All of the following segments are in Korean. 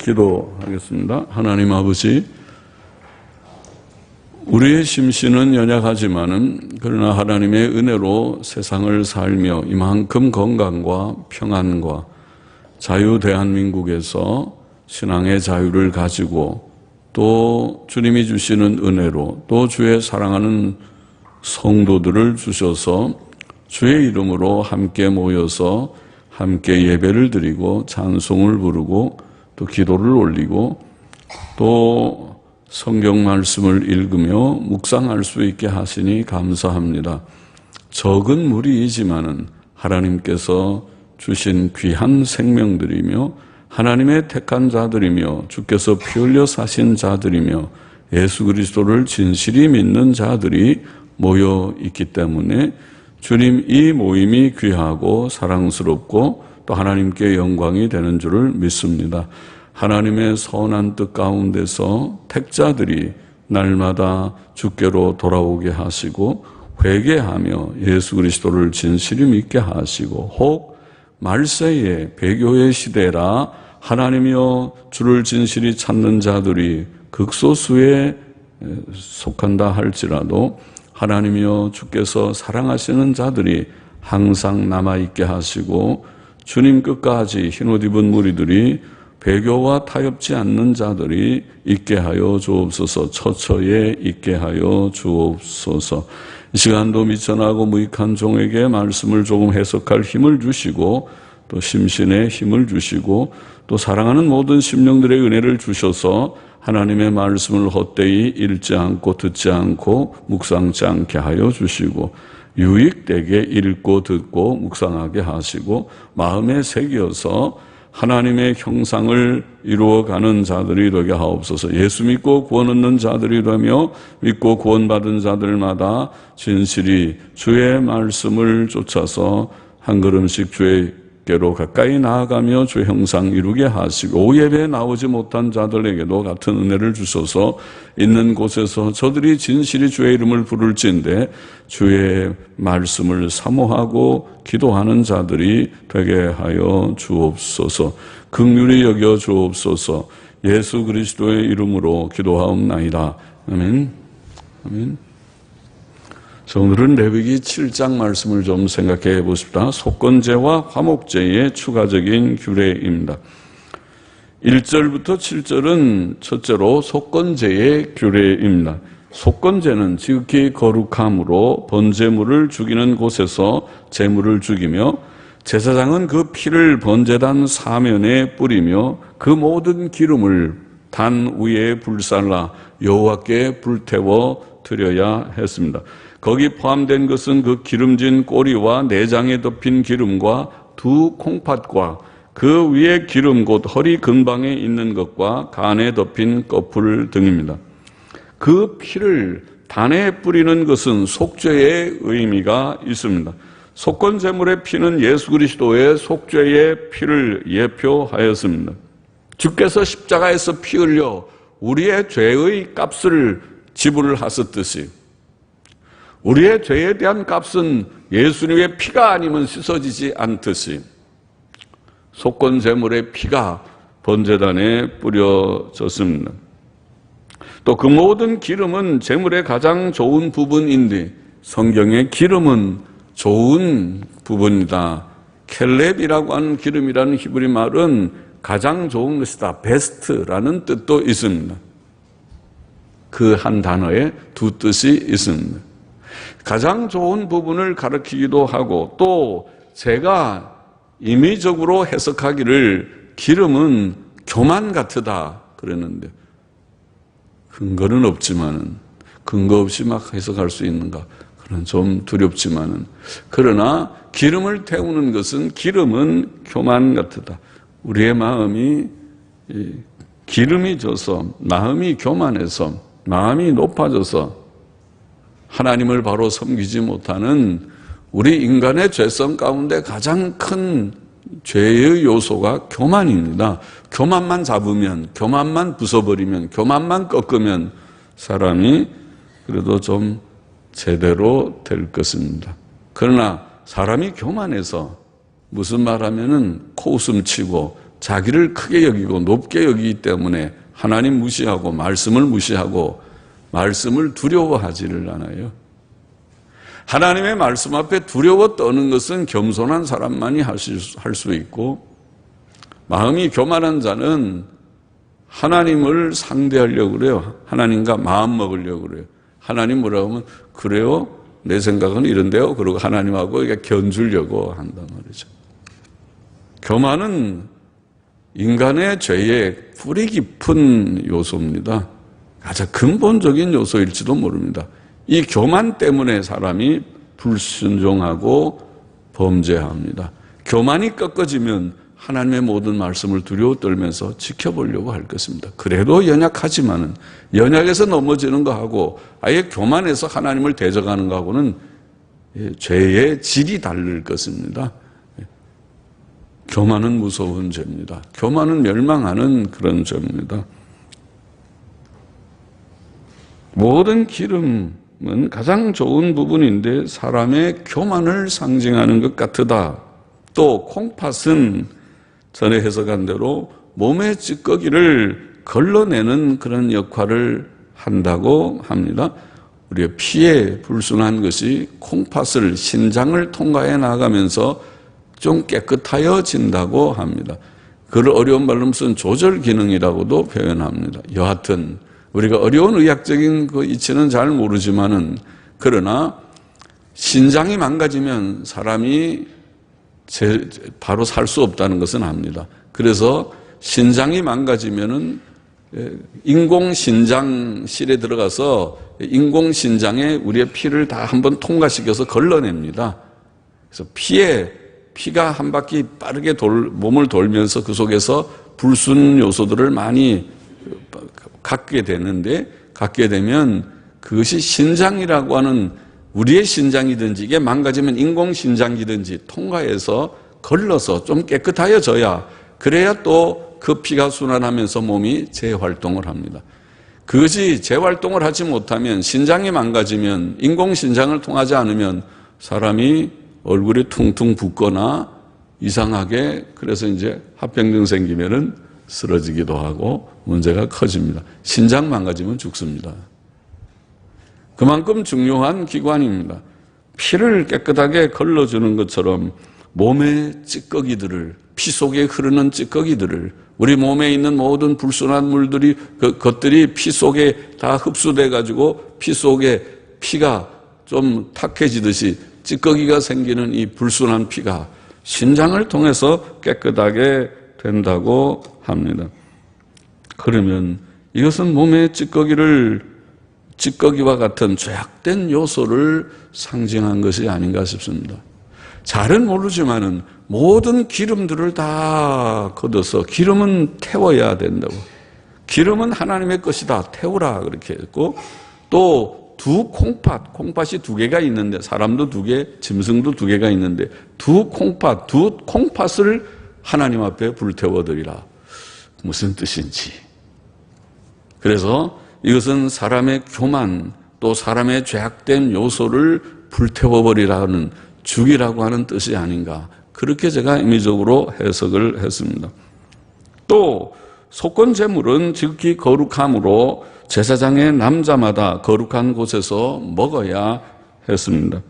기도하겠습니다. 하나님 아버지, 우리의 심신은 연약하지만은 그러나 하나님의 은혜로 세상을 살며 이만큼 건강과 평안과 자유 대한민국에서 신앙의 자유를 가지고 또 주님이 주시는 은혜로 또 주의 사랑하는 성도들을 주셔서 주의 이름으로 함께 모여서 함께 예배를 드리고 찬송을 부르고 또 기도를 올리고 또 성경 말씀을 읽으며 묵상할 수 있게 하시니 감사합니다. 적은 무리이지만은 하나님께서 주신 귀한 생명들이며 하나님의 택한 자들이며 주께서 피 흘려 사신 자들이며 예수 그리스도를 진실히 믿는 자들이 모여 있기 때문에 주님, 이 모임이 귀하고 사랑스럽고 또 하나님께 영광이 되는 줄을 믿습니다. 하나님의 선한 뜻 가운데서 택자들이 날마다 주께로 돌아오게 하시고 회개하며 예수 그리스도를 진실히 믿게 하시고 혹 말세에 배교의 시대라 하나님이여 주를 진실히 찾는 자들이 극소수에 속한다 할지라도 하나님이여 주께서 사랑하시는 자들이 항상 남아있게 하시고 주님 끝까지 흰옷 입은 무리들이 배교와 타협지 않는 자들이 있게 하여 주옵소서. 처처에 있게 하여 주옵소서. 이 시간도 미천하고 무익한 종에게 말씀을 조금 해석할 힘을 주시고 또 심신에 힘을 주시고 또 사랑하는 모든 심령들의 은혜를 주셔서 하나님의 말씀을 헛되이 읽지 않고 듣지 않고 묵상치 않게 하여 주시고 유익되게 읽고 듣고 묵상하게 하시고 마음에 새겨서 하나님의 형상을 이루어가는 자들이 되게 하옵소서. 예수 믿고 구원 얻는 자들이 되며 믿고 구원받은 자들마다 진실이 주의 말씀을 쫓아서 한 걸음씩 주의께로 가까이 나아가며 주의 형상 이루게 하시고 오예배에 나오지 못한 자들에게도 같은 은혜를 주셔서 있는 곳에서 저들이 진실이 주의 이름을 부를지인데 주의 말씀을 사모하고 기도하는 자들이 되게 하여 주옵소서. 긍휼히 여겨 주옵소서. 예수 그리스도의 이름으로 기도하옵나이다. 아멘. 아멘. 자, 오늘은 레위기 7장 말씀을 좀 생각해 보십시다. 속건제와 화목제의 추가적인 규례입니다. 1절부터 7절은 첫째로 속건제의 규례입니다. 속건제는 지극히 거룩함으로 번제물을 죽이는 곳에서 제물을 죽이며 제사장은 그 피를 번제단 사면에 뿌리며 그 모든 기름을 단 위에 불살라 여호와께 불태워 드려야 했습니다. 거기 포함된 것은 그 기름진 꼬리와 내장에 덮인 기름과 두 콩팥과 그 위에 기름 곧 허리 근방에 있는 것과 간에 덮인 꺼풀 등입니다. 그 피를 단에 뿌리는 것은 속죄의 의미가 있습니다. 속건제물의 피는 예수 그리스도의 속죄의 피를 예표하였습니다. 주께서 십자가에서 피 흘려 우리의 죄의 값을 지불하셨듯이 우리의 죄에 대한 값은 예수님의 피가 아니면 씻어지지 않듯이 속건제물의 피가 번제단에 뿌려졌습니다. 또 그 모든 기름은 제물의 가장 좋은 부분인데 성경의 기름은 좋은 부분이다. 켈렙이라고 하는 기름이라는 히브리 말은 가장 좋은 것이다. 베스트라는 뜻도 있습니다. 그 한 단어에 두 뜻이 있습니다. 가장 좋은 부분을 가리키기도 하고 또 제가 임의적으로 해석하기를 기름은 교만 같으다 그랬는데 근거는 없지만은 근거 없이 막 해석할 수 있는가? 그런 좀 두렵지만은 그러나 기름을 태우는 것은 기름은 교만 같으다. 우리의 마음이 기름이 져서 마음이 교만해서 마음이 높아져서 하나님을 바로 섬기지 못하는 우리 인간의 죄성 가운데 가장 큰 죄의 요소가 교만입니다. 교만만 잡으면, 교만만 부숴버리면, 교만만 꺾으면 사람이 그래도 좀 제대로 될 것입니다. 그러나 사람이 교만해서 무슨 말하면은 코웃음 치고 자기를 크게 여기고 높게 여기기 때문에 하나님 무시하고 말씀을 무시하고 말씀을 두려워하지를 않아요. 하나님의 말씀 앞에 두려워 떠는 것은 겸손한 사람만이 할 수 있고, 마음이 교만한 자는 하나님을 상대하려고 그래요. 하나님과 마음 먹으려고 그래요. 하나님 뭐라고 하면 그래요? 내 생각은 이런데요. 그리고 하나님하고 견주려고 한단 말이죠. 교만은 인간의 죄의 뿌리 깊은 요소입니다. 가장 근본적인 요소일지도 모릅니다. 이 교만 때문에 사람이 불순종하고 범죄합니다. 교만이 꺾어지면 하나님의 모든 말씀을 두려워 떨면서 지켜보려고 할 것입니다. 그래도 연약하지만은 연약해서 넘어지는 거하고 아예 교만해서 하나님을 대적하는 거하고는 죄의 질이 다를 것입니다. 교만은 무서운 죄입니다. 교만은 멸망하는 그런 죄입니다. 모든 기름은 가장 좋은 부분인데 사람의 교만을 상징하는 것 같으다. 또 콩팥은 전에 해석한 대로 몸의 찌꺼기를 걸러내는 그런 역할을 한다고 합니다. 우리의 피에 불순한 것이 콩팥을, 신장을 통과해 나가면서 좀 깨끗하여진다고 합니다. 그걸 어려운 말로 무슨 조절 기능이라고도 표현합니다. 여하튼 우리가 어려운 의학적인 그 이치는 잘 모르지만은, 그러나 신장이 망가지면 사람이 바로 살 수 없다는 것은 압니다. 그래서 신장이 망가지면은 인공신장실에 들어가서 인공신장에 우리의 피를 다 한번 통과시켜서 걸러냅니다. 그래서 피가 한 바퀴 빠르게 몸을 돌면서 그 속에서 불순 요소들을 많이 갖게 되면 그것이 신장이라고 하는, 우리의 신장이든지 이게 망가지면 인공신장이든지 통과해서 걸러서 좀 깨끗하여져야, 그래야 또 그 피가 순환하면서 몸이 재활동을 합니다. 그것이 재활동을 하지 못하면, 신장이 망가지면, 인공신장을 통하지 않으면 사람이 얼굴이 퉁퉁 붓거나 이상하게, 그래서 이제 합병증 생기면은 쓰러지기도 하고 문제가 커집니다. 신장 망가지면 죽습니다. 그만큼 중요한 기관입니다. 피를 깨끗하게 걸러주는 것처럼 몸의 찌꺼기들을, 피 속에 흐르는 찌꺼기들을, 우리 몸에 있는 모든 불순한 물들이, 그것들이 피 속에 다 흡수돼 가지고 피 속에 피가 좀 탁해지듯이 찌꺼기가 생기는 이 불순한 피가 신장을 통해서 깨끗하게 된다고 합니다. 그러면 이것은 몸의 찌꺼기와 같은 죄악된 요소를 상징한 것이 아닌가 싶습니다. 잘은 모르지만은 모든 기름들을 다 걷어서, 기름은 태워야 된다고. 기름은 하나님의 것이다. 태우라. 그렇게 했고, 또 콩팥이 두 개가 있는데, 사람도 두 개, 짐승도 두 개가 있는데, 두 콩팥을 하나님 앞에 불태워드리라. 무슨 뜻인지. 그래서 이것은 사람의 교만, 또 사람의 죄악된 요소를 불태워버리라는, 죽이라고 하는 뜻이 아닌가. 그렇게 제가 임의적으로 해석을 했습니다. 또 속건 제물은 지극히 거룩함으로 제사장의 남자마다 거룩한 곳에서 먹어야 했습니다.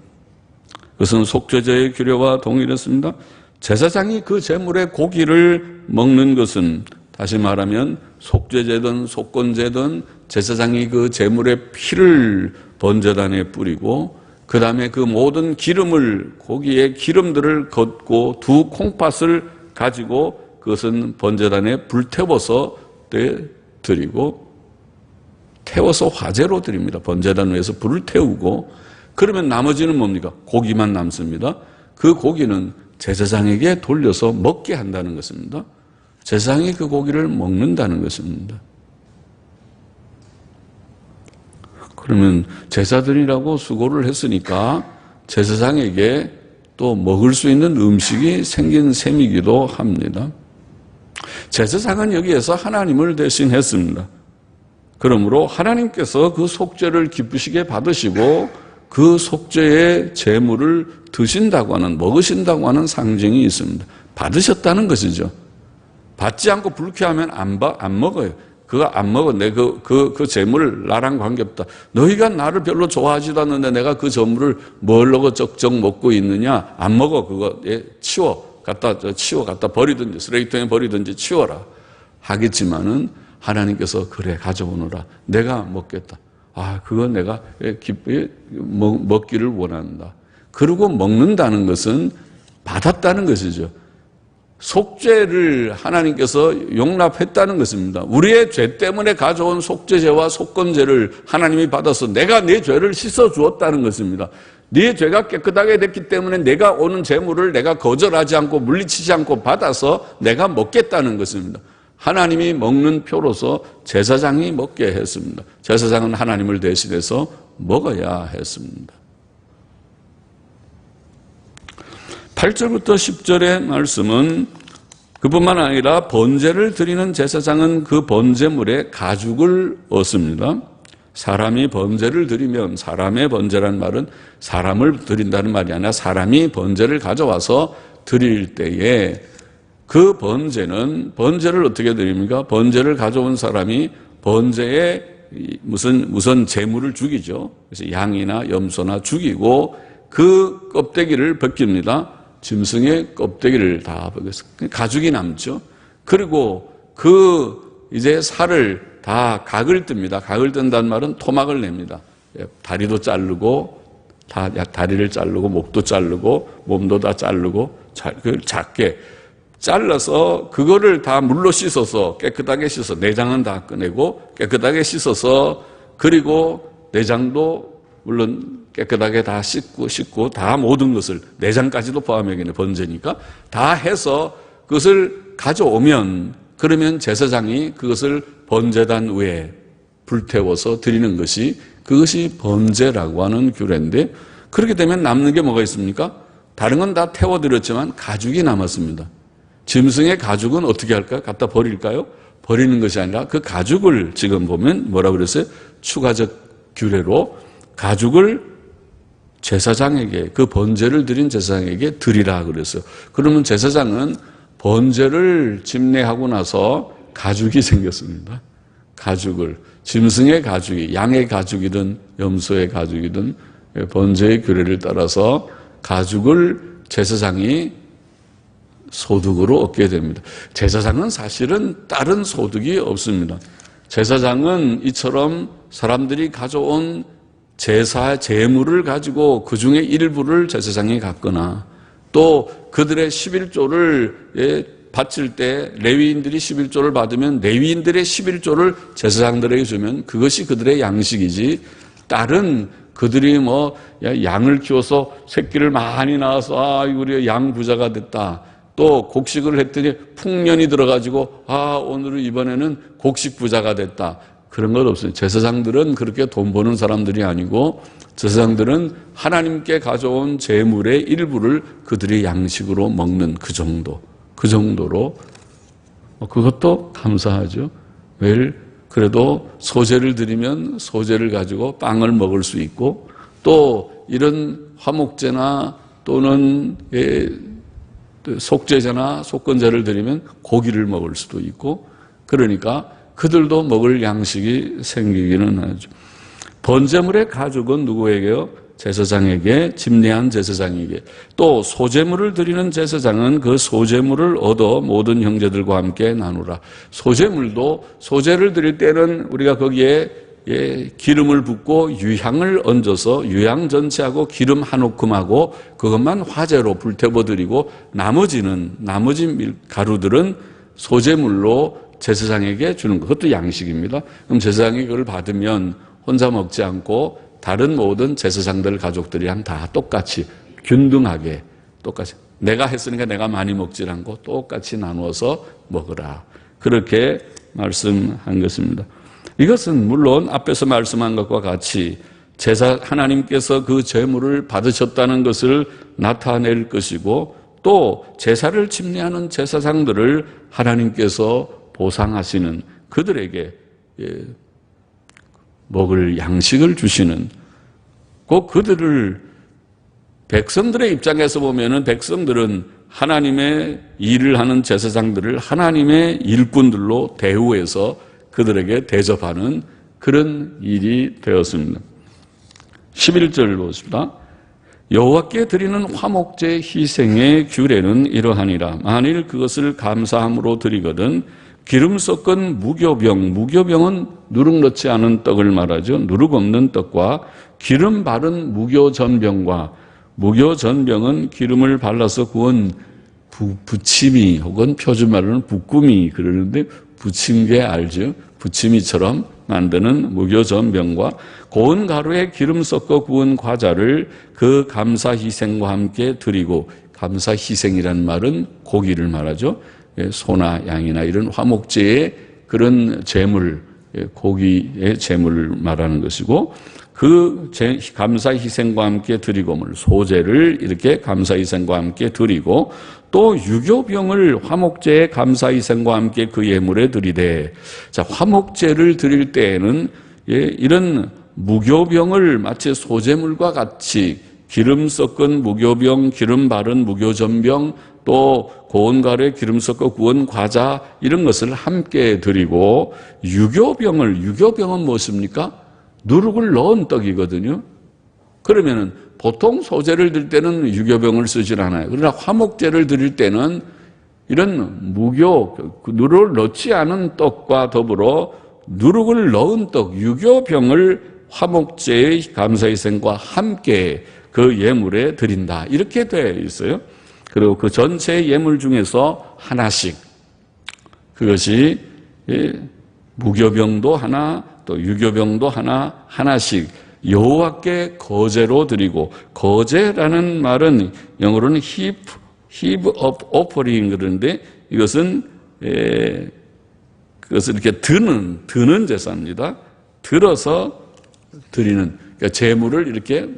그것은 속죄제의 규례와 동일했습니다. 제사장이 그 제물의 고기를 먹는 것은, 다시 말하면 속죄제든 속건제든 제사장이 그 제물의 피를 번제단에 뿌리고, 그 다음에 그 모든 기름을, 고기의 기름들을 걷고 두 콩팥을 가지고 그것은 번제단에 불태워서 드리고, 태워서 화제로 드립니다. 번제단 위에서 불을 태우고, 그러면 나머지는 뭡니까? 고기만 남습니다. 그 고기는 제사장에게 돌려서 먹게 한다는 것입니다. 제사장이 그 고기를 먹는다는 것입니다. 그러면 제사드리라고 수고를 했으니까 제사장에게 또 먹을 수 있는 음식이 생긴 셈이기도 합니다. 제사장은 여기에서 하나님을 대신했습니다. 그러므로 하나님께서 그 속죄를 기쁘시게 받으시고 그 속죄의 제물을 드신다고 하는, 먹으신다고 하는 상징이 있습니다. 받으셨다는 것이죠. 받지 않고 불쾌하면 안 먹어요. 그거 안 먹어. 내 그 재물 나랑 관계없다. 너희가 나를 별로 좋아하지도 않는데 내가 그 재물을 뭘로 쩍쩍 먹고 있느냐? 안 먹어. 그거 치워. 갖다 버리든지 쓰레기통에 버리든지 치워라. 하겠지만은 하나님께서 그래 가져오너라. 내가 먹겠다. 그거 내가 먹기를 원한다. 그리고 먹는다는 것은 받았다는 것이죠. 속죄를 하나님께서 용납했다는 것입니다. 우리의 죄 때문에 가져온 속죄제와 속건제를 하나님이 받아서 내가 내 죄를 씻어 주었다는 것입니다. 네 죄가 깨끗하게 됐기 때문에 내가 오는 재물을 내가 거절하지 않고 물리치지 않고 받아서 내가 먹겠다는 것입니다. 하나님이 먹는 표로서 제사장이 먹게 했습니다. 제사장은 하나님을 대신해서 먹어야 했습니다. 8절부터 10절의 말씀은 그뿐만 아니라 번제를 드리는 제사장은 그 번제물에 가죽을 얻습니다. 사람이 번제를 드리면, 사람의 번제란 말은 사람을 드린다는 말이 아니라 사람이 번제를 가져와서 드릴 때에 그 번제를 어떻게 드립니까? 번제를 가져온 사람이 번제에 무슨 재물을 죽이죠. 그래서 양이나 염소나 죽이고 그 껍데기를 벗깁니다. 짐승의 껍데기를 다 벗겨서 가죽이 남죠. 그리고 이제 살을 다 각을 뜹니다. 각을 뜬다는 말은 토막을 냅니다. 다리도 자르고 다리를 자르고 목도 자르고 몸도 다 자르고 작게 잘라서 그거를 다 물로 씻어서 깨끗하게 씻어서 내장은 다 꺼내고 깨끗하게 씻어서 그리고 내장도 물론 깨끗하게 다 씻고 다 모든 것을 내장까지도 포함하겠네. 번제니까 다 해서 그것을 가져오면 그러면 제사장이 그것을 번제단 위에 불태워서 드리는 그것이 번제라고 하는 규례인데 그렇게 되면 남는 게 뭐가 있습니까? 다른 건 다 태워드렸지만 가죽이 남았습니다. 짐승의 가죽은 어떻게 할까요? 갖다 버릴까요? 버리는 것이 아니라 그 가죽을 지금 보면 뭐라고 그랬어요? 추가적 규례로 가죽을 제사장에게 그 번제를 드린 제사장에게 드리라 그랬어요. 그러면 제사장은 번제를 집례하고 나서 가죽이 생겼습니다. 가죽을 짐승의 가죽이 양의 가죽이든 염소의 가죽이든 번제의 규례를 따라서 가죽을 제사장이 소득으로 얻게 됩니다. 제사장은 사실은 다른 소득이 없습니다. 제사장은 이처럼 사람들이 가져온 제물을 가지고 그 중에 일부를 제사장이 갖거나 또 그들의 11조를 바칠 때 레위인들이 11조를 받으면 레위인들의 11조를 제사장들에게 주면 그것이 그들의 양식이지 다른 그들이 양을 키워서 새끼를 많이 낳아서 우리 양 부자가 됐다. 또 곡식을 했더니 풍년이 들어가지고 오늘은 이번에는 곡식 부자가 됐다. 그런 건 없어요. 제사장들은 그렇게 돈 버는 사람들이 아니고 제사장들은 하나님께 가져온 재물의 일부를 그들이 양식으로 먹는 그 정도로 그것도 감사하죠. 매일 그래도 소제를 드리면 소제를 가지고 빵을 먹을 수 있고 또 이런 화목제나 또는 속죄제나 속건제를 드리면 고기를 먹을 수도 있고 그러니까 그들도 먹을 양식이 생기기는 하죠. 번제물의 가죽은 누구에게요? 제사장에게, 집례한 제사장에게. 또 소제물을 드리는 제사장은 그 소제물을 얻어 모든 형제들과 함께 나누라. 소제물도 소제를 드릴 때는 우리가 거기에 기름을 붓고 유향을 얹어서 유향 전체하고 기름 한 움큼하고 그것만 화재로 불태워 드리고 나머지 가루들은 소제물로 제사장에게 주는 것. 그것도 양식입니다. 그럼 제사장이 그걸 받으면 혼자 먹지 않고 다른 모든 제사장들 가족들이랑 다 똑같이 균등하게 똑같이 내가 했으니까 내가 많이 먹지 않고 똑같이 나누어서 먹으라. 그렇게 말씀한 것입니다. 이것은 물론 앞에서 말씀한 것과 같이 하나님께서 그 제물을 받으셨다는 것을 나타낼 것이고 또 제사를 집례하는 제사장들을 하나님께서 보상하시는 그들에게 먹을 양식을 주시는 꼭 그들을 백성들의 입장에서 보면은 백성들은 하나님의 일을 하는 제사장들을 하나님의 일꾼들로 대우해서 그들에게 대접하는 그런 일이 되었습니다. 11절 보십니다. 여호와께 드리는 화목제 희생의 규례는 이러하니라. 만일 그것을 감사함으로 드리거든 기름 섞은 무교병, 무교병은 누룩 넣지 않은 떡을 말하죠. 누룩 없는 떡과 기름 바른 무교전병과, 무교전병은 기름을 발라서 구운 부침이 혹은 표준말로는 붓구미 그러는데 부침개 알죠? 부침이처럼 만드는 무교전병과 고운 가루에 기름 섞어 구운 과자를 그 감사 희생과 함께 드리고, 감사 희생이란 말은 고기를 말하죠. 소나 양이나 이런 화목제의 그런 제물, 고기의 제물을 말하는 것이고, 그 감사 희생과 함께 드리고물, 소제를 이렇게 감사 희생과 함께 드리고, 또 유교병을 화목제의 감사 희생과 함께 그 예물에 드리되, 자, 화목제를 드릴 때에는 이런 무교병을 마치 소제물과 같이 기름 섞은 무교병, 기름 바른 무교전병, 또 고운 가루에 기름 섞어 구운 과자 이런 것을 함께 드리고, 유교병은 무엇입니까? 누룩을 넣은 떡이거든요. 그러면은 보통 소제를 드릴 때는 유교병을 쓰질 않아요. 그러나 화목제를 드릴 때는 이런 누룩을 넣지 않은 떡과 더불어 누룩을 넣은 떡, 유교병을 화목제의 감사희생과 함께 그 예물에 드린다. 이렇게 되어 있어요. 그리고 그 전체 예물 중에서 하나씩, 그것이 무교병도 하나, 또 유교병도 하나씩 여호와께 거제로 드리고, 거제라는 말은 영어로는 heap of offering 그러는데, 이것은 그것을 이렇게 드는 제사입니다. 들어서 드리는, 그러니까 제물을 이렇게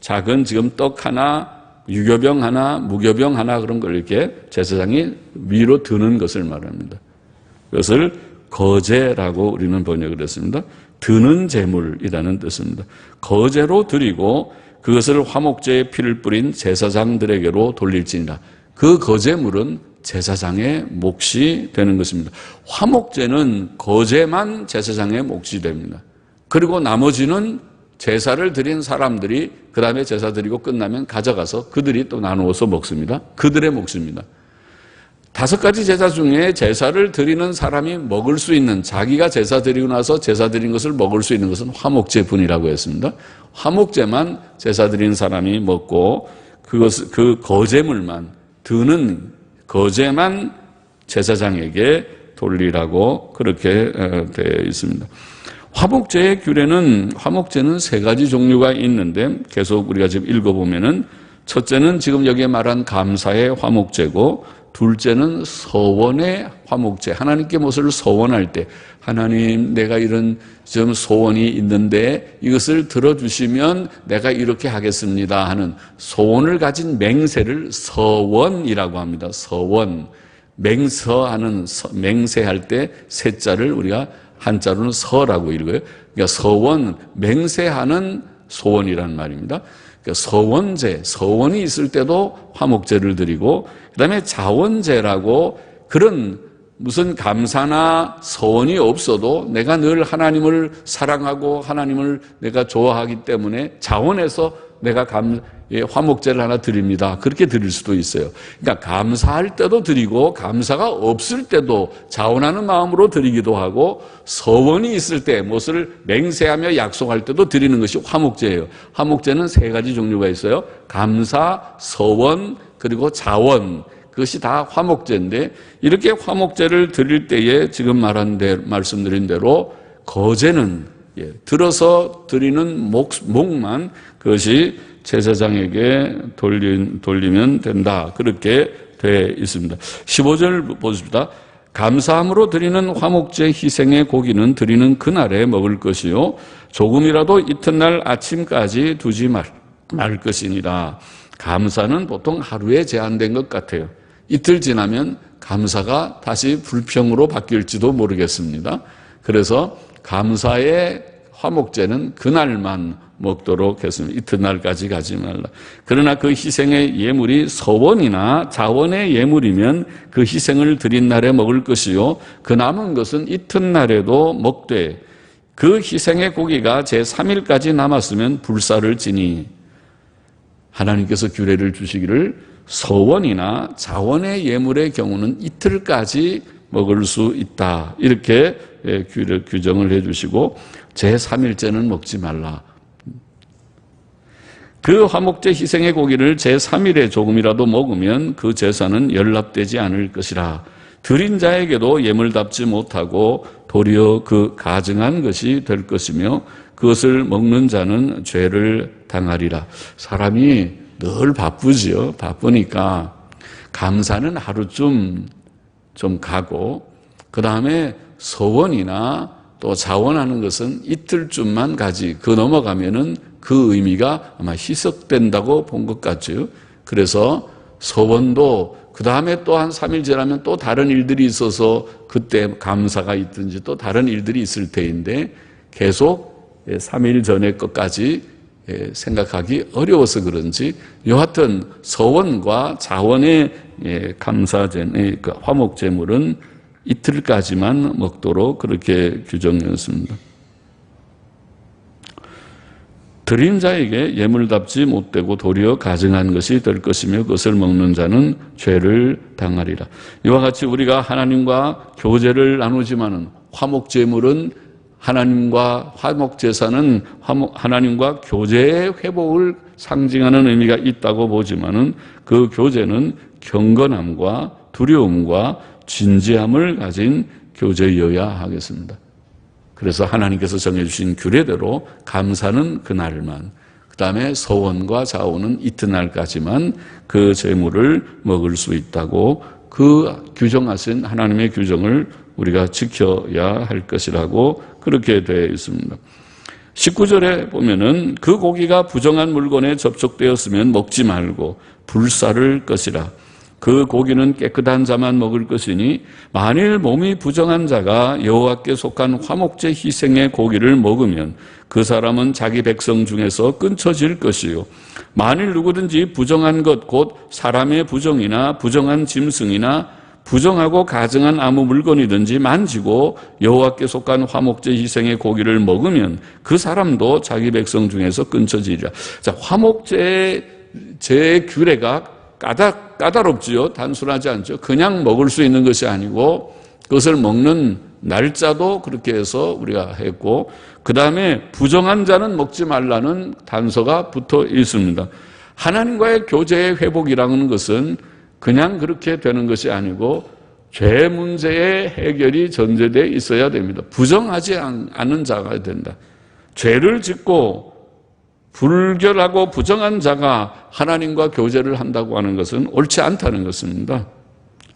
작은 지금 떡 하나, 유교병 하나, 무교병 하나 그런 걸 이렇게 제사장이 위로 드는 것을 말합니다. 그것을 거제라고 우리는 번역을 했습니다. 드는 제물이라는 뜻입니다. 거제로 드리고 그것을 화목제에 피를 뿌린 제사장들에게로 돌릴지니라. 그 거제물은 제사장의 몫이 되는 것입니다. 화목제는 거제만 제사장의 몫이 됩니다. 그리고 나머지는 제사를 드린 사람들이 그 다음에 제사 드리고 끝나면 가져가서 그들이 또 나누어서 먹습니다. 그들의 몫입니다. 5가지 제사 중에 제사를 드리는 사람이 먹을 수 있는, 자기가 제사 드리고 나서 제사 드린 것을 먹을 수 있는 것은 화목제분이라고 했습니다. 화목제만 제사 드린 사람이 먹고, 그 거제물만, 드는 거제만 제사장에게 돌리라고 그렇게 되어 있습니다. 화목제의 규례는, 화목제는 3가지 종류가 있는데 계속 우리가 지금 읽어보면은, 첫째는 지금 여기에 말한 감사의 화목제고, 둘째는 서원의 화목제, 하나님께 무엇을 서원할 때, 하나님 내가 이런 좀 소원이 있는데 이것을 들어주시면 내가 이렇게 하겠습니다 하는 소원을 가진 맹세를 서원이라고 합니다. 서원, 맹세할 때 세자를 우리가 한자로는 서라고 읽어요. 그러니까 서원, 맹세하는 소원이란 말입니다. 그러니까 서원제, 서원이 있을 때도 화목제를 드리고, 그 다음에 자원제라고, 그런 무슨 감사나 서원이 없어도 내가 늘 하나님을 사랑하고 하나님을 내가 좋아하기 때문에 자원해서 내가 화목제를 하나 드립니다. 그렇게 드릴 수도 있어요. 그러니까 감사할 때도 드리고 감사가 없을 때도 자원하는 마음으로 드리기도 하고, 서원이 있을 때 무엇을 맹세하며 약속할 때도 드리는 것이 화목제예요. 화목제는 3가지 종류가 있어요. 감사, 서원, 그리고 자원. 그것이 다 화목제인데, 이렇게 화목제를 드릴 때에 지금 말씀드린 대로 거제는 들어서 드리는 목만 그것이 제사장에게 돌리면 된다. 그렇게 되어 있습니다. 15절 보십시다. 감사함으로 드리는 화목제 희생의 고기는 드리는 그날에 먹을 것이요 조금이라도 이튿날 아침까지 두지 말 것이니라. 감사는 보통 하루에 제한된 것 같아요. 이틀 지나면 감사가 다시 불평으로 바뀔지도 모르겠습니다. 그래서 감사의 화목제는 그날만 먹도록 했습니다. 이튿날까지 가지 말라. 그러나 그 희생의 예물이 서원이나 자원의 예물이면 그 희생을 드린 날에 먹을 것이요 그 남은 것은 이튿날에도 먹되 그 희생의 고기가 제3일까지 남았으면 불사를 지니 하나님께서 규례를 주시기를 서원이나 자원의 예물의 경우는 이틀까지 먹을 수 있다. 이렇게 규정을 해주시고 제3일째는 먹지 말라. 그 화목제 희생의 고기를 제3일에 조금이라도 먹으면 그 제사는 연납되지 않을 것이라. 드린 자에게도 예물답지 못하고 도리어 그 가증한 것이 될 것이며 그것을 먹는 자는 죄를 당하리라. 사람이 늘 바쁘지요. 바쁘니까 감사는 하루쯤 좀 가고 그 다음에 서원이나 또 자원하는 것은 이틀쯤만 가지 그 넘어가면은 그 의미가 아마 희석된다고 본 것 같죠. 그래서 서원도 그 다음에 또 한 3일 지나면 또 다른 일들이 있어서 그때 감사가 있든지 또 다른 일들이 있을 테인데 계속 3일 전의 것까지 생각하기 어려워서 그런지 여하튼 서원과 자원의 감사제의 화목제물은 이틀까지만 먹도록 그렇게 규정했습니다. 드린 자에게 예물답지 못되고 도리어 가증한 것이 될 것이며 그것을 먹는 자는 죄를 당하리라. 이와 같이 우리가 하나님과 교제를 나누지만은 화목제물은 하나님과 화목제사는 하나님과 교제의 회복을 상징하는 의미가 있다고 보지만은 그 교제는 경건함과 두려움과 진지함을 가진 교제여야 하겠습니다. 그래서 하나님께서 정해주신 규례대로 감사는 그날만, 그 다음에 서원과 자원은 이튿날까지만 그 제물을 먹을 수 있다고 그 규정하신 하나님의 규정을 우리가 지켜야 할 것이라고 그렇게 되어 있습니다. 19절에 보면은 그 고기가 부정한 물건에 접촉되었으면 먹지 말고 불사를 것이라. 그 고기는 깨끗한 자만 먹을 것이니 만일 몸이 부정한 자가 여호와께 속한 화목제 희생의 고기를 먹으면 그 사람은 자기 백성 중에서 끊쳐질 것이요 만일 누구든지 부정한 것 곧 사람의 부정이나 부정한 짐승이나 부정하고 가증한 아무 물건이든지 만지고 여호와께 속한 화목제 희생의 고기를 먹으면 그 사람도 자기 백성 중에서 끊쳐지리라. 자, 화목제의 규례가 까다롭지요. 단순하지 않죠. 그냥 먹을 수 있는 것이 아니고 그것을 먹는 날짜도 그렇게 해서 우리가 했고 그 다음에 부정한 자는 먹지 말라는 단서가 붙어 있습니다. 하나님과의 교제의 회복이라는 것은 그냥 그렇게 되는 것이 아니고 죄 문제의 해결이 전제되어 있어야 됩니다. 부정하지 않은 자가 된다. 죄를 짓고 불결하고 부정한 자가 하나님과 교제를 한다고 하는 것은 옳지 않다는 것입니다.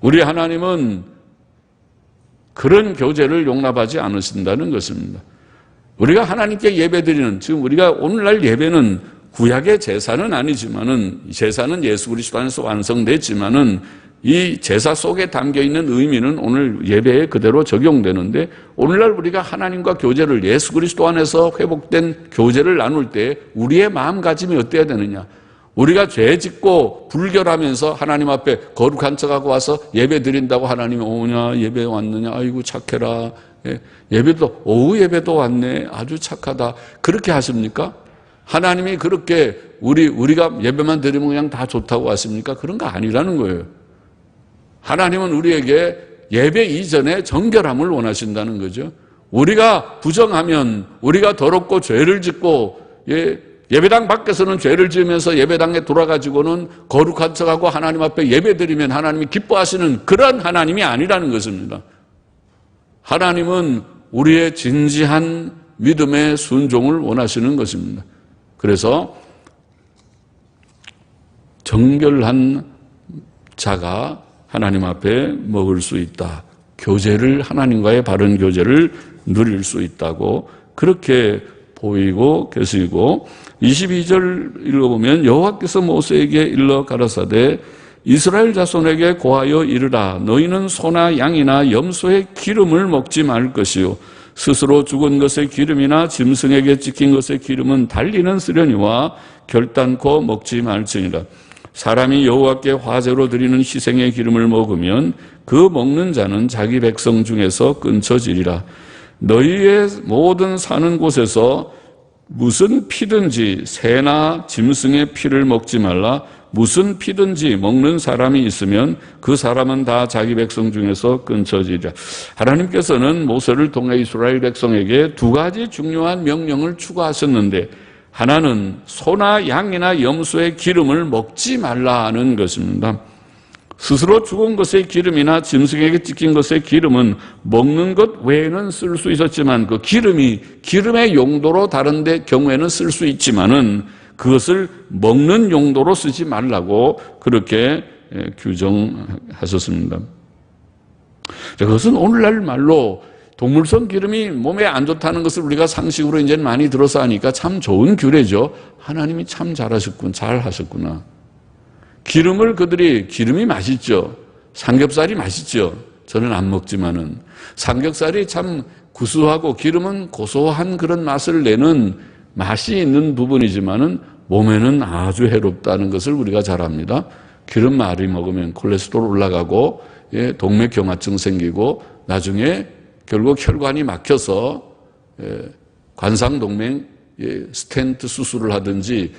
우리 하나님은 그런 교제를 용납하지 않으신다는 것입니다. 우리가 하나님께 예배드리는, 지금 우리가 오늘날 예배는 구약의 제사는 아니지만은, 제사는 예수 그리스도 안에서 완성됐지만은 이 제사 속에 담겨있는 의미는 오늘 예배에 그대로 적용되는데 오늘날 우리가 하나님과 교제를 예수 그리스도 안에서 회복된 교제를 나눌 때 우리의 마음가짐이 어때야 되느냐. 우리가 죄 짓고 불결하면서 하나님 앞에 거룩한 척하고 와서 예배 드린다고 하나님이 오냐 예배 왔느냐 아이고 착해라 예배도 오후 예배도 왔네 아주 착하다 그렇게 하십니까? 하나님이 그렇게 우리가 예배만 드리면 그냥 다 좋다고 하십니까? 그런 거 아니라는 거예요. 하나님은 우리에게 예배 이전에 정결함을 원하신다는 거죠. 우리가 부정하면 우리가 더럽고 죄를 짓고 예배당 밖에서는 죄를 지으면서 예배당에 돌아가지고는 거룩한 척하고 하나님 앞에 예배드리면 하나님이 기뻐하시는 그런 하나님이 아니라는 것입니다. 하나님은 우리의 진지한 믿음의 순종을 원하시는 것입니다. 그래서 정결한 자가 하나님 앞에 먹을 수 있다. 교제를 하나님과의 바른 교제를 누릴 수 있다고 그렇게 보이고 계시고 22절 읽어보면 여호와께서 모세에게 일러 가라사대 이스라엘 자손에게 고하여 이르라 너희는 소나 양이나 염소의 기름을 먹지 말 것이요 스스로 죽은 것의 기름이나 짐승에게 찍힌 것의 기름은 달리는 쓰려니와 결단코 먹지 말지니라. 사람이 여호와께 화제로 드리는 희생의 기름을 먹으면 그 먹는 자는 자기 백성 중에서 끊쳐지리라. 너희의 모든 사는 곳에서 무슨 피든지 새나 짐승의 피를 먹지 말라. 무슨 피든지 먹는 사람이 있으면 그 사람은 다 자기 백성 중에서 끊쳐지리라. 하나님께서는 모세를 통해 이스라엘 백성에게 두 가지 중요한 명령을 추가하셨는데, 하나는 소나 양이나 염소의 기름을 먹지 말라 하는 것입니다. 스스로 죽은 것의 기름이나 짐승에게 찍힌 것의 기름은 먹는 것 외에는 쓸 수 있었지만, 그 기름이 기름의 용도로 다른 데 경우에는 쓸 수 있지만은 그것을 먹는 용도로 쓰지 말라고 그렇게 규정하셨습니다. 그것은 오늘날 말로 동물성 기름이 몸에 안 좋다는 것을 우리가 상식으로 이제 많이 들어서 하니까 참 좋은 규례죠. 하나님이 참 잘하셨구나, 잘하셨구나. 기름이 맛있죠. 삼겹살이 맛있죠. 저는 안 먹지만은 삼겹살이 참 구수하고 기름은 고소한 그런 맛을 내는 맛이 있는 부분이지만은 몸에는 아주 해롭다는 것을 우리가 잘 압니다. 기름 많이 먹으면 콜레스테롤 올라가고, 동맥경화증 생기고, 나중에 결국 혈관이 막혀서 관상동맥 스텐트 수술을 하든지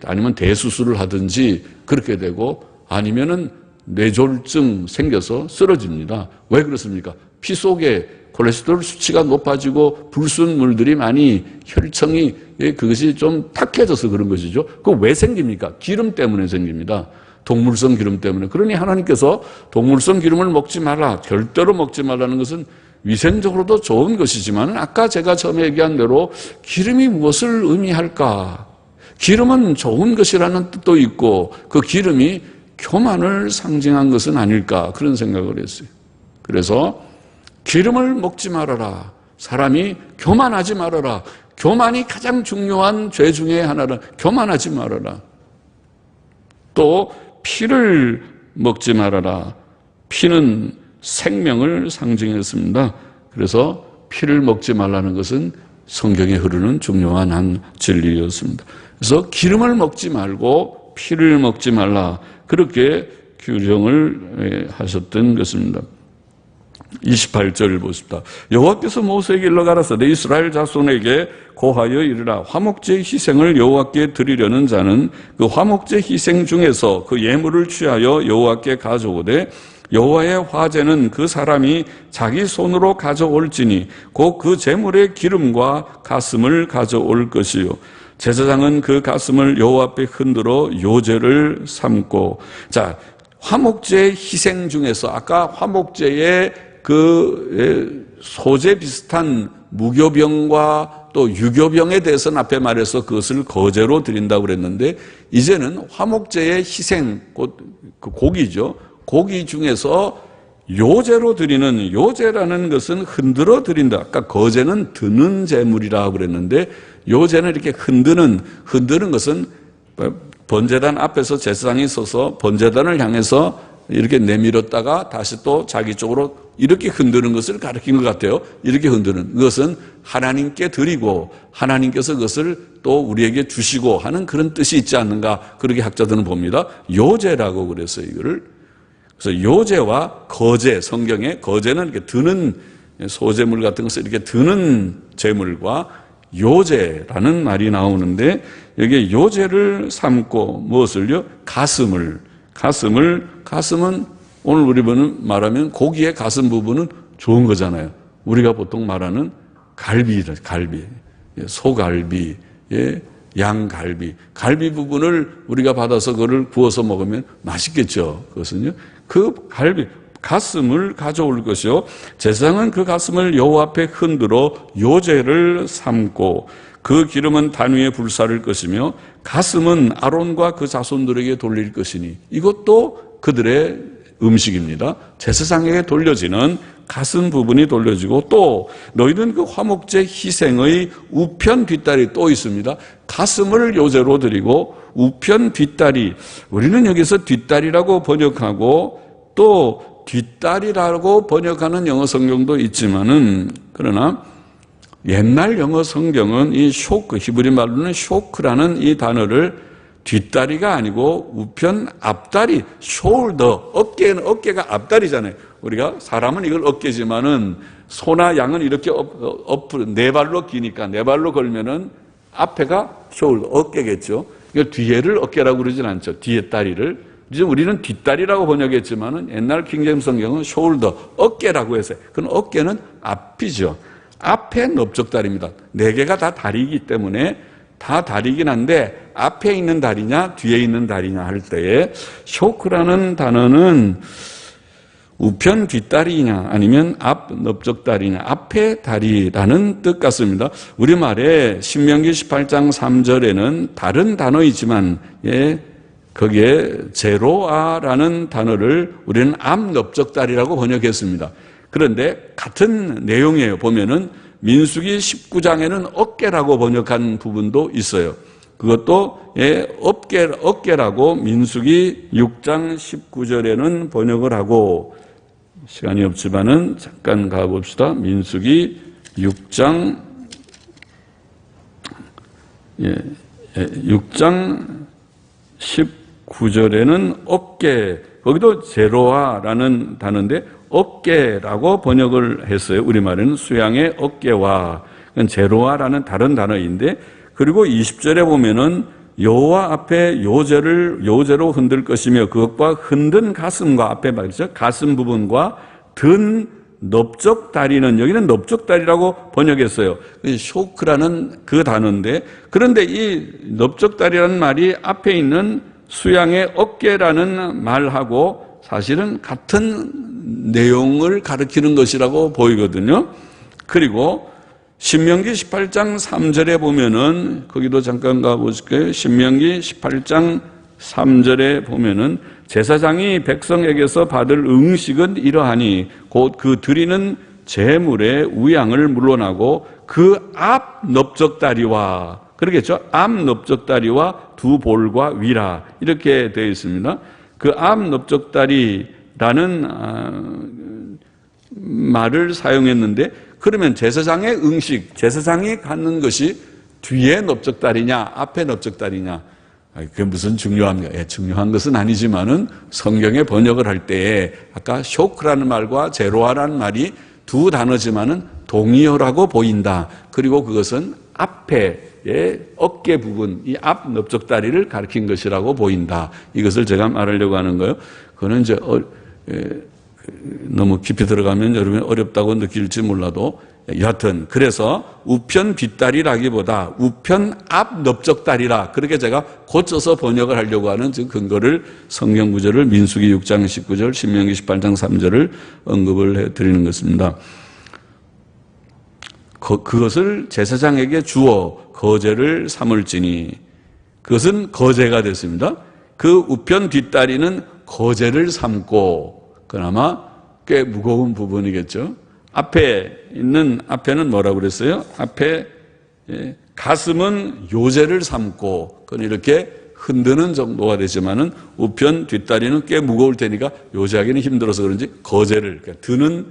아니면 대수술을 하든지 그렇게 되고, 아니면은 뇌졸중 생겨서 쓰러집니다. 왜 그렇습니까? 피 속에 콜레스테롤 수치가 높아지고 불순물들이 많이 혈청이 그것이 좀 탁해져서 그런 것이죠. 그거 왜 생깁니까? 기름 때문에 생깁니다. 동물성 기름 때문에. 그러니 하나님께서 동물성 기름을 먹지 마라, 절대로 먹지 말라는 것은 위생적으로도 좋은 것이지만, 아까 제가 처음에 얘기한 대로 기름이 무엇을 의미할까? 기름은 좋은 것이라는 뜻도 있고 그 기름이 교만을 상징한 것은 아닐까, 그런 생각을 했어요. 그래서 기름을 먹지 말아라. 사람이 교만하지 말아라. 교만이 가장 중요한 죄 중에 하나라. 교만하지 말아라. 또 피를 먹지 말아라. 피는 생명을 상징했습니다. 그래서 피를 먹지 말라는 것은 성경에 흐르는 중요한 한 진리였습니다. 그래서 기름을 먹지 말고 피를 먹지 말라, 그렇게 규정을 하셨던 것입니다. 28절을 보십시다. 여호와께서 모세에게 일러 가라사대 이스라엘 자손에게 고하여 이르라. 화목제의 희생을 여호와께 드리려는 자는 그 화목제 희생 중에서 그 예물을 취하여 여호와께 가져오되, 여호와의 화제는 그 사람이 자기 손으로 가져올지니 곧 그 제물의 기름과 가슴을 가져올 것이요, 제사장은 그 가슴을 여호와 앞에 흔들어 요제를 삼고. 자, 화목제의 희생 중에서 아까 화목제의 그 소제 비슷한 무교병과 또 유교병에 대해서는 앞에 말해서 그것을 거제로 드린다고 그랬는데, 이제는 화목제의 희생, 곧 그 고기죠. 고기 중에서 요제로 드리는, 요제라는 것은 흔들어 드린다. 아까 거제는 드는 제물이라고 그랬는데, 요제는 이렇게 흔드는 것은 번제단 앞에서 제사장이 서서 번제단을 향해서 이렇게 내밀었다가 다시 또 자기 쪽으로 이렇게 흔드는 것을 가리킨 것 같아요. 이렇게 흔드는 그것은 하나님께 드리고 하나님께서 그것을 또 우리에게 주시고 하는 그런 뜻이 있지 않는가, 그렇게 학자들은 봅니다. 요제라고 그랬어요, 이거를. 그래서 요제와 거제, 성경에 거제는 이렇게 드는 소제물 같은 것을 이렇게 드는 제물과 요제라는 말이 나오는데, 여기에 요제를 삼고 무엇을요? 가슴은 오늘 우리 말하면 고기의 가슴 부분은 좋은 거잖아요. 우리가 보통 말하는 갈비, 소갈비, 양갈비, 갈비 부분을 우리가 받아서 그걸 구워서 먹으면 맛있겠죠. 그것은요. 그 갈비, 가슴을 가져올 것이요, 제사장은 그 가슴을 여호와 앞에 흔들어 요제를 삼고 그 기름은 단 위에 불사를 것이며 가슴은 아론과 그 자손들에게 돌릴 것이니, 이것도 그들의 음식입니다. 제사장에게 돌려지는 가슴 부분이 돌려지고, 또 너희는 그 화목제 희생의 우편 뒷다리 또 있습니다. 가슴을 요제로 드리고 우편 뒷다리, 우리는 여기서 뒷다리라고 번역하고 또 뒷다리라고 번역하는 영어 성경도 있지만은, 그러나 옛날 영어 성경은 이 쇼크, 히브리 말로는 쇼크라는 이 단어를 뒷다리가 아니고 우편 앞다리, shoulder, 어깨가 앞다리잖아요. 우리가 사람은 이걸 어깨지만은 소나 양은 이렇게 네 발로 기니까 네 발로 걸면은 앞에가 shoulder, 어깨겠죠. 이걸 뒤에를 어깨라고 그러진 않죠. 뒤에 다리를. 이제 우리는 뒷다리라고 번역했지만은 옛날 킹제임스 성경은 shoulder, 어깨라고 했어요. 그건 어깨는 앞이죠. 앞에 넓적다리입니다. 네 개가 다 다리이기 때문에 다 다리긴 한데 앞에 있는 다리냐 뒤에 있는 다리냐 할 때에 쇼크라는 단어는 우편 뒷다리냐 아니면 앞 넓적다리냐 앞에 다리라는 뜻 같습니다. 우리말에 신명기 18장 3절에는 다른 단어이지만 거기에 제로아라는 단어를 우리는 앞 넓적다리라고 번역했습니다. 그런데 같은 내용이에요. 보면은 민수기 19장에는 어깨라고 번역한 부분도 있어요. 그것도 어깨라고 민수기 6장 19절에는 번역을 하고, 시간이 없지만은 잠깐 가봅시다. 민수기 6장 19절에는 어깨, 거기도 제로아라는 단어인데 어깨라고 번역을 했어요. 우리말에는 수양의 어깨와, 그건 제로아라는 다른 단어인데, 그리고 20절에 보면은 여호와 앞에 요제로 흔들 것이며 그것과 흔든 가슴과 앞에 말이죠. 가슴 부분과 든 넓적다리는, 여기는 넓적다리라고 번역했어요. 쇼크라는 그 단어인데, 그런데 이 넓적다리라는 말이 앞에 있는 수양의 어깨라는 말하고 사실은 같은 내용을 가리키는 것이라고 보이거든요. 그리고 신명기 18장 3절에 보면은, 거기도 잠깐 가보실게요. 신명기 18장 3절에 보면은 제사장이 백성에게서 받을 응식은 이러하니 곧 그 드리는 제물의 우양을 물러나고 그 앞 넓적다리와, 그러겠죠? 앞 넓적다리와 두 볼과 위라, 이렇게 되어 있습니다. 그 앞 넓적다리라는 말을 사용했는데, 그러면 제사장의 응식, 제사장이 갖는 것이 뒤에 넓적다리냐 앞에 넓적다리냐, 그게 무슨 중요합니까? 중요한 것은 아니지만은 성경의 번역을 할 때에 아까 쇼크라는 말과 제로아라는 말이 두 단어지만은 동의어라고 보인다. 그리고 그것은 앞에의 어깨 부분, 이 앞 넓적다리를 가리킨 것이라고 보인다. 이것을 제가 말하려고 하는 거예요. 그거는 이제 너무 깊이 들어가면 여러분이 어렵다고 느낄지 몰라도, 여하튼 그래서 우편 뒷다리라기보다 우편 앞 넓적다리라, 그렇게 제가 고쳐서 번역을 하려고 하는 지금 근거를, 성경 구절을 민수기 6장 19절, 신명기 18장 3절을 언급을 해드리는 것입니다. 그것을 제사장에게 주어 거제를 삼을지니, 그것은 거제가 됐습니다. 그 우편 뒷다리는 거제를 삼고, 그나마 꽤 무거운 부분이겠죠. 앞에는 뭐라고 그랬어요? 앞에 가슴은 요제를 삼고, 그건 이렇게 흔드는 정도가 되지만은 우편 뒷다리는 꽤 무거울 테니까 요제하기는 힘들어서 그런지 거제를, 그러니까 드는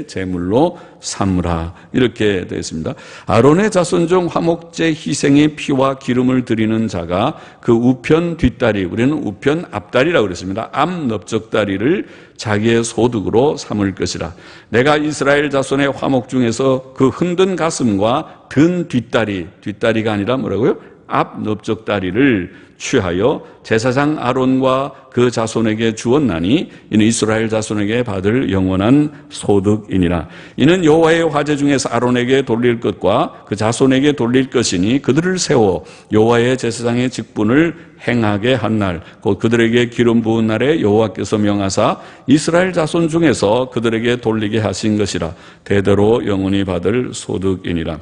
제물로 삼으라, 이렇게 되어 있습니다. 아론의 자손 중 화목제 희생의 피와 기름을 드리는 자가 그 우편 뒷다리, 우리는 우편 앞다리라고 그랬습니다. 앞 넓적다리를 자기의 소득으로 삼을 것이라. 내가 이스라엘 자손의 화목 중에서 그 흔든 가슴과 든 뒷다리가 아니라 뭐라고요? 앞 넓적다리를 취하여 제사장 아론과 그 자손에게 주었나니 이는 이스라엘 자손에게 받을 영원한 소득이니라. 이는 여호와의 화제 중에서 아론에게 돌릴 것과 그 자손에게 돌릴 것이니 그들을 세워 여호와의 제사장의 직분을 행하게 한 날, 곧 그들에게 기름 부은 날에 여호와께서 명하사 이스라엘 자손 중에서 그들에게 돌리게 하신 것이라. 대대로 영원히 받을 소득이니라.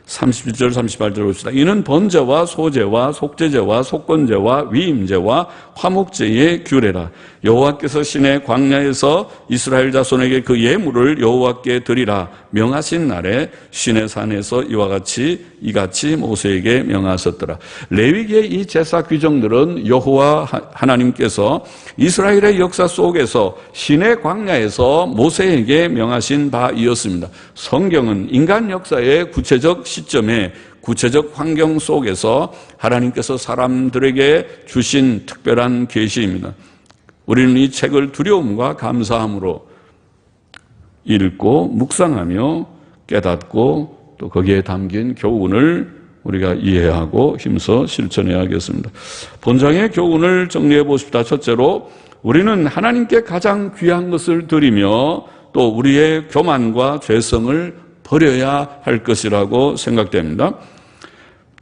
31절 38절 봅시다. 이는 번제와 소제와 속제제와 속건제와 위임제와 화목제의 규례라. 여호와께서 시내 광야에서 이스라엘 자손에게 그 예물을 여호와께 드리라 명하신 날에 시내 산에서 이같이 모세에게 명하셨더라. 레위기의 이 제사 규정들은 여호와 하나님께서 이스라엘의 역사 속에서 시내 광야에서 모세에게 명하신 바이었습니다. 성경은 인간 역사의 구체적 시점에 구체적 환경 속에서 하나님께서 사람들에게 주신 특별한 계시입니다. 우리는 이 책을 두려움과 감사함으로 읽고 묵상하며 깨닫고 또 거기에 담긴 교훈을 우리가 이해하고 힘써 실천해야겠습니다. 본장의 교훈을 정리해 보십시다. 첫째로 우리는 하나님께 가장 귀한 것을 드리며 또 우리의 교만과 죄성을 버려야 할 것이라고 생각됩니다.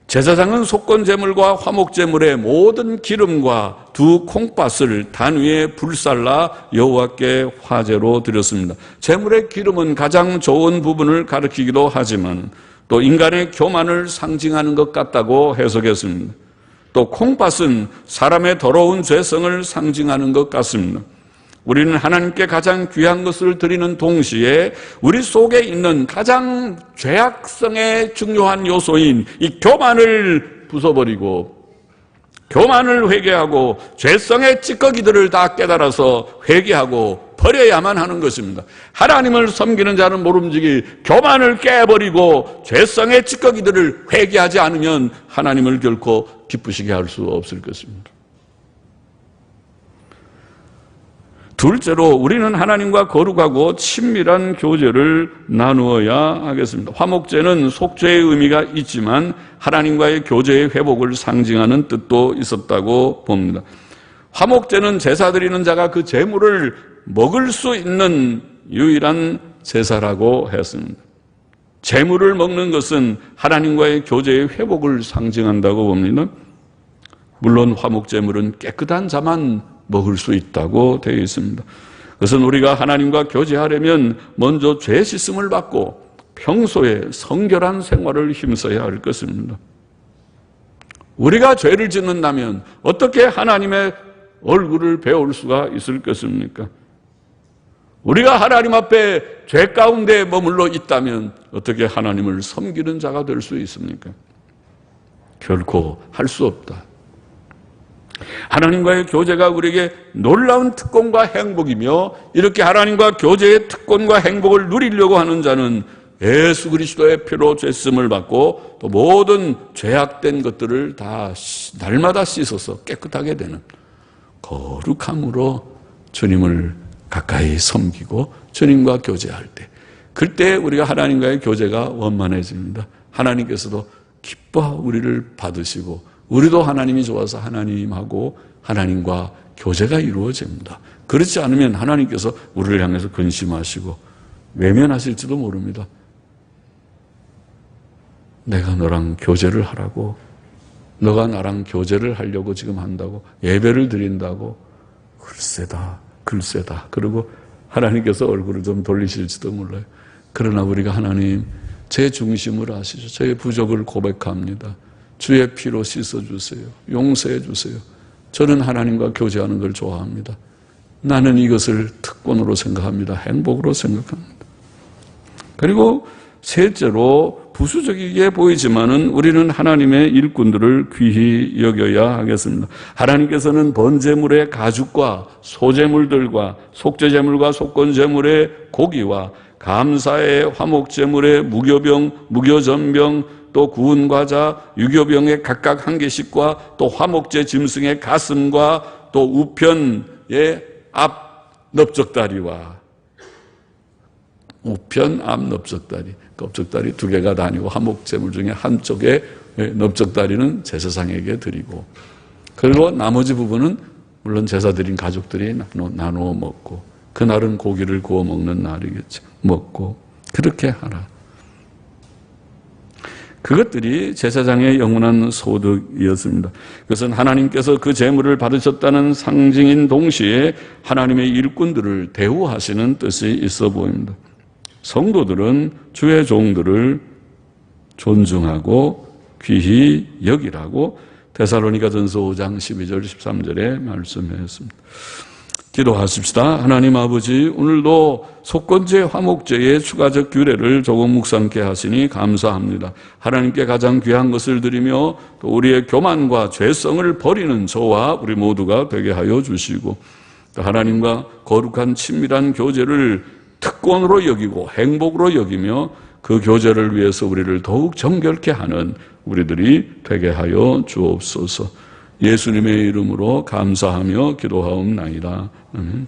제사장은 속건제물과 화목제물의 모든 기름과 두 콩팥을 단 위에 불살라 여호와께 화제로 드렸습니다. 제물의 기름은 가장 좋은 부분을 가리키기도 하지만 또 인간의 교만을 상징하는 것 같다고 해석했습니다. 또 콩팥은 사람의 더러운 죄성을 상징하는 것 같습니다. 우리는 하나님께 가장 귀한 것을 드리는 동시에 우리 속에 있는 가장 죄악성의 중요한 요소인 이 교만을 부숴버리고 교만을 회개하고 죄성의 찌꺼기들을 다 깨달아서 회개하고 버려야만 하는 것입니다. 하나님을 섬기는 자는 모름지기 교만을 깨버리고 죄성의 찌꺼기들을 회개하지 않으면 하나님을 결코 기쁘시게 할 수 없을 것입니다. 둘째로 우리는 하나님과 거룩하고 친밀한 교제를 나누어야 하겠습니다. 화목제는 속죄의 의미가 있지만 하나님과의 교제의 회복을 상징하는 뜻도 있었다고 봅니다. 화목제는 제사 드리는 자가 그 제물을 먹을 수 있는 유일한 제사라고 했습니다. 제물을 먹는 것은 하나님과의 교제의 회복을 상징한다고 봅니다. 물론 화목제물은 깨끗한 자만 먹을 수 있다고 되어 있습니다. 그것은 우리가 하나님과 교제하려면 먼저 죄 씻음을 받고 평소에 성결한 생활을 힘써야 할 것입니다. 우리가 죄를 짓는다면 어떻게 하나님의 얼굴을 배울 수가 있을 것입니까? 우리가 하나님 앞에 죄 가운데 머물러 있다면 어떻게 하나님을 섬기는 자가 될 수 있습니까? 결코 할 수 없다. 하나님과의 교제가 우리에게 놀라운 특권과 행복이며 이렇게 하나님과 교제의 특권과 행복을 누리려고 하는 자는 예수 그리스도의 피로 죄씀을 받고 또 모든 죄악된 것들을 다 날마다 씻어서 깨끗하게 되는 거룩함으로 주님을 가까이 섬기고 주님과 교제할 때 그때 우리가 하나님과의 교제가 원만해집니다. 하나님께서도 기뻐 우리를 받으시고 우리도 하나님이 좋아서 하나님하고 하나님과 교제가 이루어집니다. 그렇지 않으면 하나님께서 우리를 향해서 근심하시고 외면하실지도 모릅니다. 내가 너랑 교제를 하라고, 너가 나랑 교제를 하려고 지금 한다고, 예배를 드린다고, 글쎄다. 그리고 하나님께서 얼굴을 좀 돌리실지도 몰라요. 그러나 우리가 하나님, 제 중심을 아시죠. 저의 부족을 고백합니다. 주의 피로 씻어주세요. 용서해 주세요. 저는 하나님과 교제하는 걸 좋아합니다. 나는 이것을 특권으로 생각합니다. 행복으로 생각합니다. 그리고 셋째로 부수적이게 보이지만은 우리는 하나님의 일꾼들을 귀히 여겨야 하겠습니다. 하나님께서는 번제물의 가죽과 소제물들과 속죄제물과 속건제물의 고기와 감사의 화목제물의 무교병, 무교전병, 또 구운 과자, 유교병의 각각 한 개씩과 또 화목제 짐승의 가슴과 또 우편의 앞 넓적다리와 우편 앞 넓적다리, 넓적다리 두 개가 다니고 화목제물 중에 한쪽에 넓적다리는 제사장에게 드리고 그리고 나머지 부분은 물론 제사 드린 가족들이 나누어 먹고 그날은 고기를 구워 먹는 날이겠죠. 먹고 그렇게 하라. 그것들이 제사장의 영원한 소득이었습니다. 그것은 하나님께서 그 제물을 받으셨다는 상징인 동시에 하나님의 일꾼들을 대우하시는 뜻이 있어 보입니다. 성도들은 주의 종들을 존중하고 귀히 여기라고 데살로니가전서 5장 12절 13절에 말씀했습니다. 기도하십시다. 하나님 아버지, 오늘도 속건제, 화목제의 추가적 규례를 조금 묵상케 하시니 감사합니다. 하나님께 가장 귀한 것을 드리며 또 우리의 교만과 죄성을 버리는 저와 우리 모두가 되게 하여 주시고, 또 하나님과 거룩한 친밀한 교제를 특권으로 여기고 행복으로 여기며 그 교제를 위해서 우리를 더욱 정결케 하는 우리들이 되게 하여 주옵소서. 예수님의 이름으로 감사하며 기도하옵나이다. 아멘.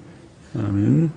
아멘.